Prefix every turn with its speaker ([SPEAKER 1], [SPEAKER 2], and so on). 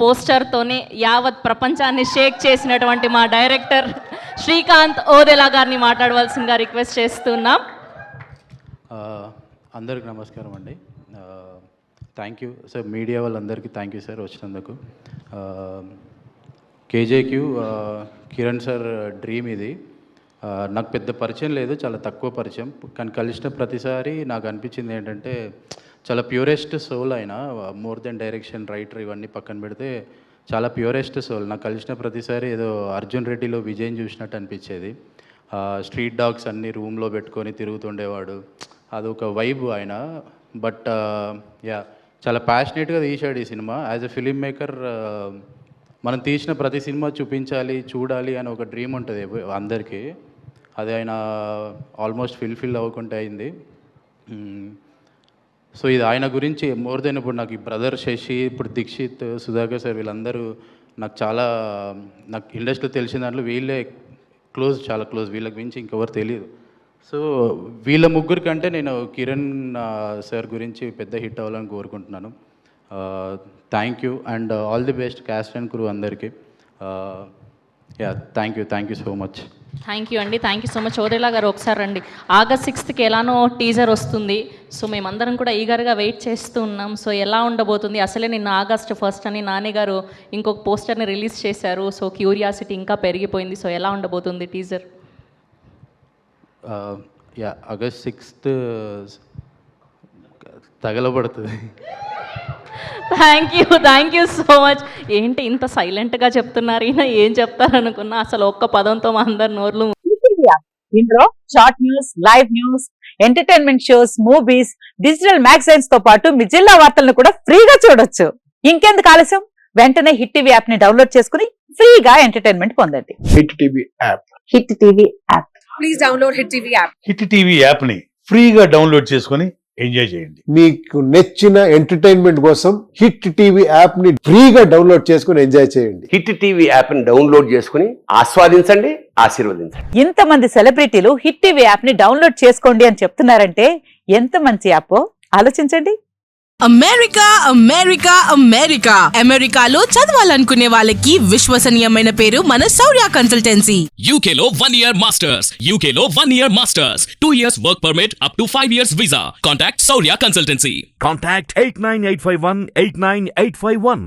[SPEAKER 1] పోస్టర్తోనే యావత్ ప్రపంచాన్ని షేక్ చేసినటువంటి మా డైరెక్టర్ శ్రీకాంత్ ఓదెలా గారిని మాట్లాడవలసిందిగా రిక్వెస్ట్ చేస్తున్నాం.
[SPEAKER 2] అందరికి నమస్కారం అండి. థ్యాంక్ యూ సార్, మీడియా వాళ్ళందరికీ థ్యాంక్ యూ సార్ వచ్చినందుకు. కేజేక్యూ కిరణ్ సార్ డ్రీమ్ ఇది. నాకు పెద్ద పరిచయం లేదు, చాలా తక్కువ పరిచయం, కానీ కలిసిన ప్రతిసారి నాకు అనిపించింది ఏంటంటే చాలా ప్యూరెస్ట్ సోల్ ఆయన. మోర్ దెన్ డైరెక్షన్, రైటర్ ఇవన్నీ పక్కన పెడితే చాలా ప్యూరెస్ట్ సోల్. నాకు కలిసిన ప్రతిసారి ఏదో అర్జున్ రెడ్డిలో విజయ్ని చూసినట్టు అనిపించేది. స్ట్రీట్ డాగ్స్ అన్నీ రూమ్లో పెట్టుకొని తిరుగుతుండేవాడు, అదొక వైబ్ ఆయన. బట్ యా, చాలా ప్యాషనేట్గా తీశాడు ఈ cinema. As a film maker మనం తీసిన ప్రతి సినిమా చూపించాలి, చూడాలి అని ఒక డ్రీమ్ ఉంటుంది అందరికీ. అది ఆయన ఆల్మోస్ట్ ఫిల్ అవ్వకుండా అయింది. సో ఇది ఆయన గురించి మోర్ దెన్, ఇప్పుడు నాకు ఈ బ్రదర్ శశి, ఇప్పుడు దీక్షిత్, సుధాకర్ సార్, వీళ్ళందరూ నాకు ఇండస్ట్రీలో తెలిసిన దాంట్లో వీళ్ళే క్లోజ్, చాలా క్లోజ్. వీళ్ళకి మించి ఇంకెవరు తెలియదు. సో వీళ్ళ ముగ్గురి కంటే నేను కిరణ్ సార్ గురించి పెద్ద హిట్ అవ్వాలని కోరుకుంటున్నాను. Thank you and all the best cast and crew అందరికీ. Yeah, thank you so much.
[SPEAKER 1] Thank you అండి, thank you so much. Odela garu ఒకసారి రండి. August 6th ఎలానో టీజర్ వస్తుంది, సో మేమందరం కూడా ఈగర్గా వెయిట్ చేస్తూ ఉన్నాం. సో ఎలా ఉండబోతుంది? అసలే నిన్న August 1st అని నాని గారు ఇంకొక పోస్టర్ని రిలీజ్ చేశారు. సో క్యూరియాసిటీ ఇంకా పెరిగిపోయింది. సో ఎలా ఉండబోతుంది టీజర్?
[SPEAKER 2] యా, August 6th తగలబడుతుంది.
[SPEAKER 1] Thank you so much. ఏంటి ఇంత సైలెంట్గా చెప్తున్నారు? ఈయన ఏం చెప్తారనుకున్నా అసలు ఒక్క పదంతో మా అందరి నోర్లు.
[SPEAKER 3] ఇందులో short news, live news, entertainment shows, movies, digital magazines తో పాటు మీ జిల్లా వార్తలను కూడా ఫ్రీగా చూడొచ్చు. ఇంకెందుకు ఆలస్యం? వెంటనే హిట్ టీవీ యాప్ ని డౌన్లోడ్ చేసుకుని ఫ్రీగా ఎంటర్టైన్మెంట్ పొందండి.
[SPEAKER 4] Hit TV app.
[SPEAKER 3] Hit TV app.
[SPEAKER 5] Please download hit TV app.
[SPEAKER 4] Hit TV app ని ఫ్రీగా డౌన్లోడ్ చేసుకొని ఎంజాయ్ చేయండి.
[SPEAKER 6] మీకు నచ్చిన ఎంటర్టైన్మెంట్ కోసం హిట్ టీవీ యాప్ ని ఫ్రీగా డౌన్లోడ్ చేసుకుని ఎంజాయ్ చేయండి.
[SPEAKER 7] హిట్ టీవీ యాప్ ని డౌన్లోడ్ చేసుకుని ఆస్వాదించండి, ఆశీర్వదించండి.
[SPEAKER 3] ఇంతమంది సెలబ్రిటీలు హిట్ టీవీ యాప్ ని డౌన్లోడ్ చేసుకోండి అని చెప్తున్నారంటే ఎంత మంచి యాప్ ఆలోచించండి.
[SPEAKER 5] అమెరికాలో చదవాలనుకునే వాళ్ళకి విశ్వసనీయమైన పేరు మన శౌర్య కన్సల్టెన్సీ.
[SPEAKER 8] UK లో 1 year masters. UK లో 1 year masters. 2 years work permit up to 5 years visa. Contact Saurya Consultancy.
[SPEAKER 9] Contact 89851 89851.